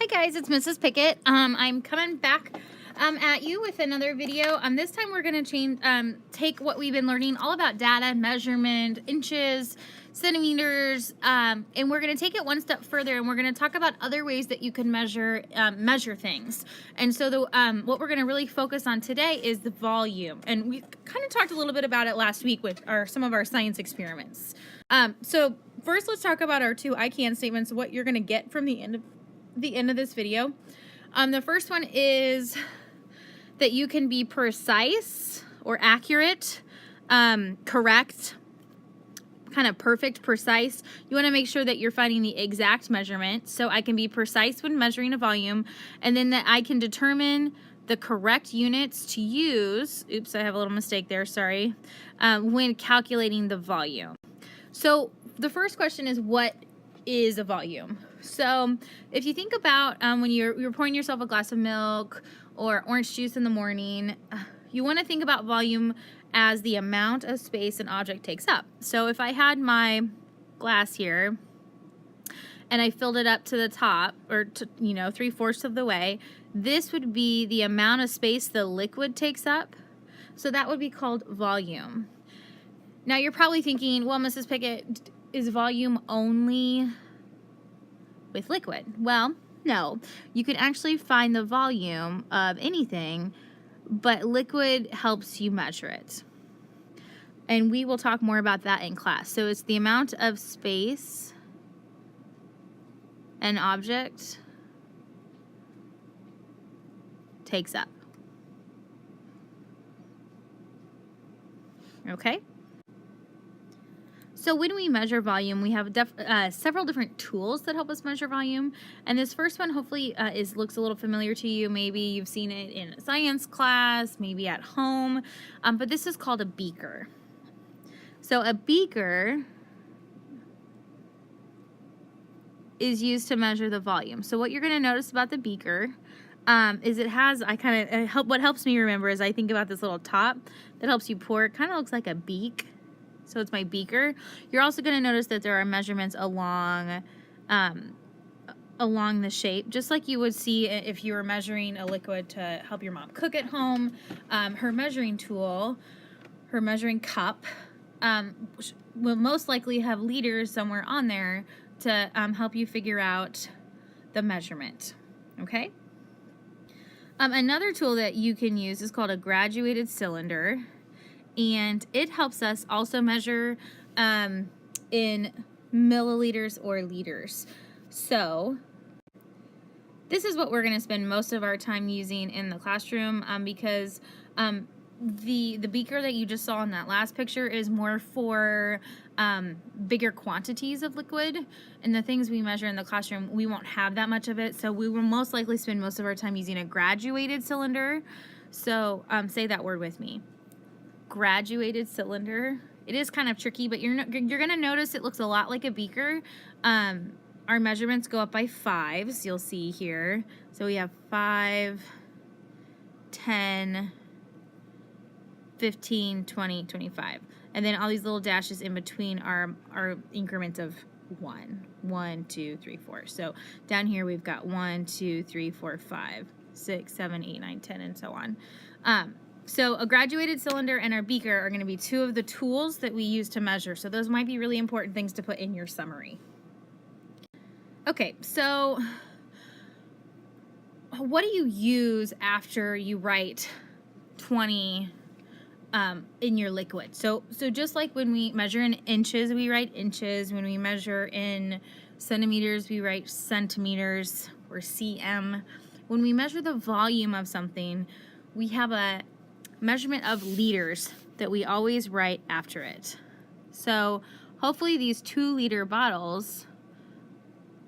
Hi guys, it's Mrs. Pickett. I'm coming back at you with another video. This time we're going to take what we've been learning all about data, measurement, inches, centimeters, and we're going to take it one step further, and we're going to talk about other ways that you can measure things. And so what we're going to really focus on today is the volume. And we kind of talked a little bit about it last week with some of our science experiments. So first, let's talk about our two I can statements, what you're going to get from the end of this video. The first one is that you can be precise or accurate, correct, kind of perfect, precise. You want to make sure that you're finding the exact measurement. So I can be precise when measuring a volume, and then that I can determine the correct units to use. Oops, I have a little mistake there, sorry. When calculating the volume. So the first question is, what is a volume? So if you think about when you're pouring yourself a glass of milk or orange juice in the morning, you want to think about volume as the amount of space an object takes up. So if I had my glass here and I filled it up to the top, or to, 3/4 of the way, this would be the amount of space the liquid takes up. So that would be called volume. Now you're probably thinking, well, Mrs. Pickett, is volume only with liquid? Well, no. You can actually find the volume of anything, but liquid helps you measure it. And we will talk more about that in class. So it's the amount of space an object takes up. Okay? So when we measure volume, we have several different tools that help us measure volume. And this first one hopefully looks a little familiar to you. Maybe you've seen it in a science class, maybe at home. But this is called a beaker. So a beaker is used to measure the volume. So what you're going to notice about the beaker is it has, what helps me remember is I think about this little top that helps you pour. It kind of looks like a beak. So it's my beaker. You're also going to notice that there are measurements along the shape, just like you would see if you were measuring a liquid to help your mom cook at home. Her measuring tool, her measuring cup, will most likely have liters somewhere on there to help you figure out the measurement. Okay? Another tool that you can use is called a graduated cylinder. And it helps us also measure in milliliters or liters. So this is what we're going to spend most of our time using in the classroom because the beaker that you just saw in that last picture is more for bigger quantities of liquid, and the things we measure in the classroom, we won't have that much of it, so we will most likely spend most of our time using a graduated cylinder. So say that word with me. Graduated cylinder. It is kind of tricky, but you're going to notice it looks a lot like a beaker. Our measurements go up by 5s, you'll see here. So we have 5, 10, 15, 20, 25. And then all these little dashes in between are increments of 1, 2, 3, 4. So down here we've got 1, 2, 3, 4, 5, 6, 7, 8, 9, 10, and so on. So a graduated cylinder and our beaker are going to be two of the tools that we use to measure. So those might be really important things to put in your summary. Okay, so what do you use after you write 20 in your liquid? So just like when we measure in inches, we write inches. When we measure in centimeters, we write centimeters or cm. When we measure the volume of something, we have a measurement of liters that we always write after it. So hopefully these 2-liter bottles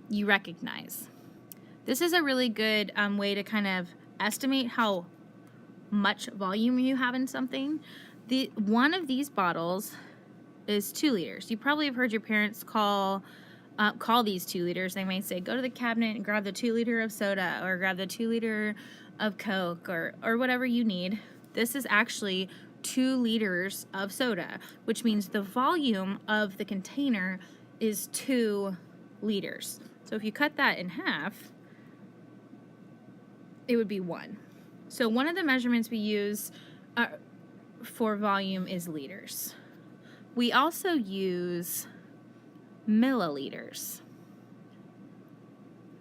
you recognize. This is a really good way to kind of estimate how much volume you have in something. One of these bottles is 2 liters. You probably have heard your parents call these 2 liters. They might say, go to the cabinet and grab the 2 liter of soda, or grab the 2 liter of Coke, or whatever you need. This is actually 2 liters of soda, which means the volume of the container is 2 liters. So if you cut that in half, it would be 1. So one of the measurements we use for volume is liters. We also use milliliters.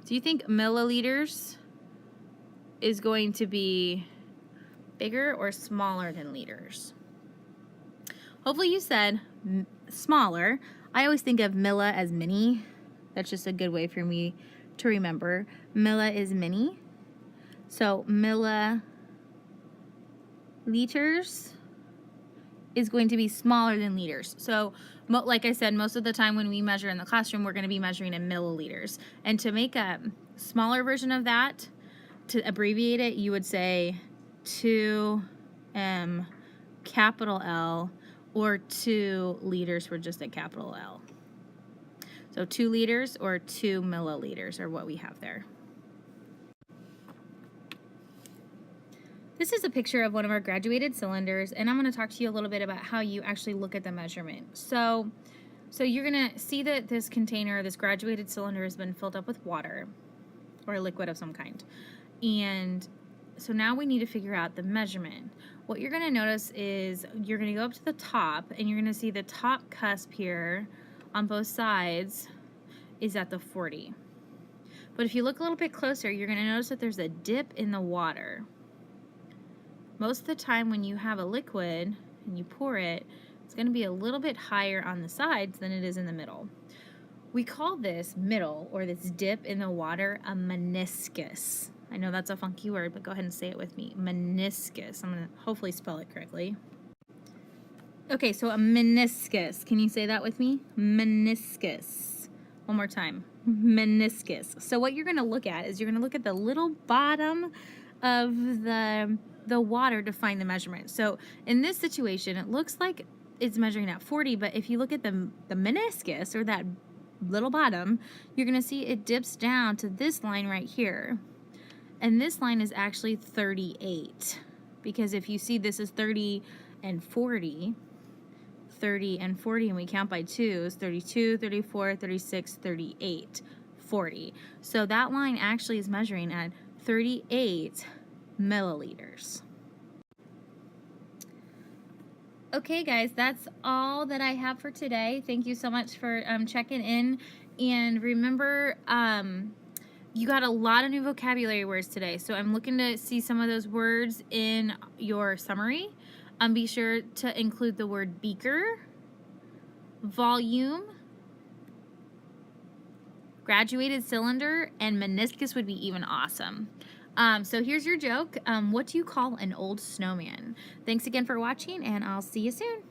Do you think milliliters is going to be bigger or smaller than liters? Hopefully you said smaller. I always think of milli as mini. That's just a good way for me to remember. Milli is mini. So milliliters is going to be smaller than liters. So like I said, most of the time when we measure in the classroom, we're going to be measuring in milliliters. And to make a smaller version of that, to abbreviate it, you would say 2M capital L, or 2 liters for just a capital L. So 2 liters or 2 milliliters are what we have there. This is a picture of one of our graduated cylinders, and I'm going to talk to you a little bit about how you actually look at the measurement. So you're going to see that this container, this graduated cylinder, has been filled up with water or a liquid of some kind. And so now we need to figure out the measurement. What you're going to notice is you're going to go up to the top, and you're going to see the top cusp here on both sides is at the 40. But if you look a little bit closer, you're going to notice that there's a dip in the water. Most of the time when you have a liquid and you pour it, it's going to be a little bit higher on the sides than it is in the middle. We call this middle, or this dip in the water, a meniscus. I know that's a funky word, but go ahead and say it with me. Meniscus. I'm going to hopefully spell it correctly. Okay, so a meniscus. Can you say that with me? Meniscus. One more time. Meniscus. So what you're going to look at is you're going to look at the little bottom of the water to find the measurement. So in this situation, it looks like it's measuring at 40, but if you look at the meniscus, or that little bottom, you're going to see it dips down to this line right here. And this line is actually 38, because if you see, this is 30 and 40, 30 and 40, and we count by 2s, 32, 34, 36, 38, 40. So that line actually is measuring at 38 milliliters. Okay guys, that's all that I have for today. Thank you so much for checking in, and remember, you got a lot of new vocabulary words today, so I'm looking to see some of those words in your summary. Be sure to include the word beaker, volume, graduated cylinder, and meniscus would be even awesome. So here's your joke. What do you call an old snowman? Thanks again for watching, and I'll see you soon.